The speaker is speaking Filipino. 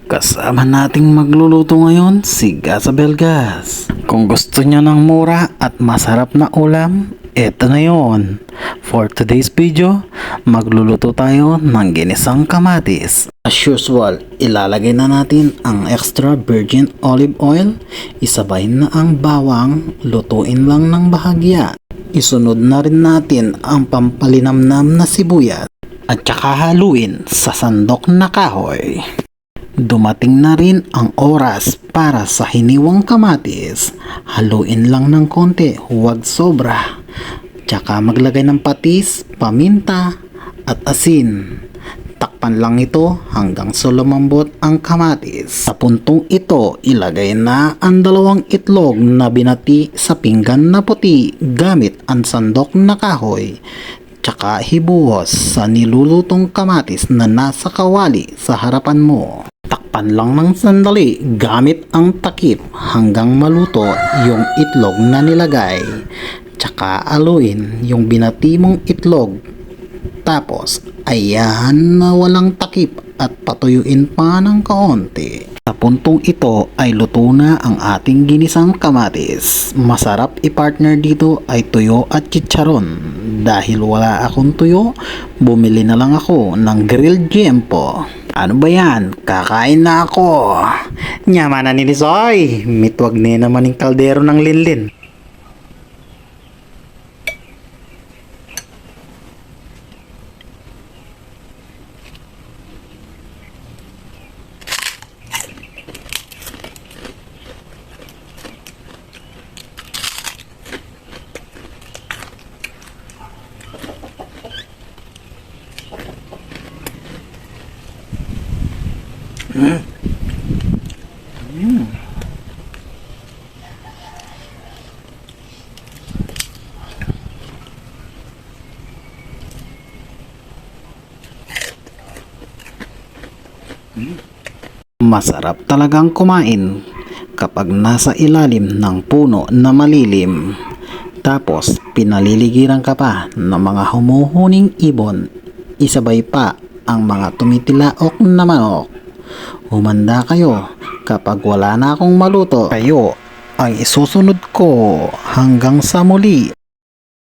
Kasama nating magluluto ngayon si Gasabel Gas. Kung gusto niyo ng mura at masarap na ulam, eto na yon. For today's video, magluluto tayo ng ginisang kamatis. As usual, ilalagay na natin ang extra virgin olive oil, isabayin na ang bawang, lutuin lang ng bahagya. Isunod na rin natin ang pampalinamnam na sibuyas at saka haluin sa sandok na kahoy. Dumating na rin ang oras para sa hiniwang kamatis. Haluin lang ng konti, huwag sobra. Tsaka maglagay ng patis, paminta at asin. Takpan lang ito hanggang sa lumambot ang kamatis. Sa puntong ito, ilagay na ang 2 itlog na binati sa pinggan na puti gamit ang sandok na kahoy. Tsaka hibuhos sa nilulutong kamatis na nasa kawali sa harapan mo. Takpan lang ng sandali gamit ang takip hanggang maluto yung itlog na nilagay. Tsaka aluin yung binati mong itlog. Tapos ayan na walang takip at patuyuin pa ng kaunti. Sa puntong ito ay luto na ang ating ginisang kamatis. Masarap i-partner dito ay tuyo at chicharon. Dahil wala akong tuyo, bumili na lang ako ng grilled jempo. Ano ba yan? Kakain na ako. Nyama na ni Lisoy. Mitwag na naman yung kaldero ng linlin. Masarap talagang kumain kapag nasa ilalim ng puno na malilim. Tapos pinaliligiran ka pa ng mga humuhuning ibon. Isabay pa ang mga tumitilaok na manok. Humanda kayo kapag wala na akong maluto. Kayo ang isusunod ko hanggang sa muli.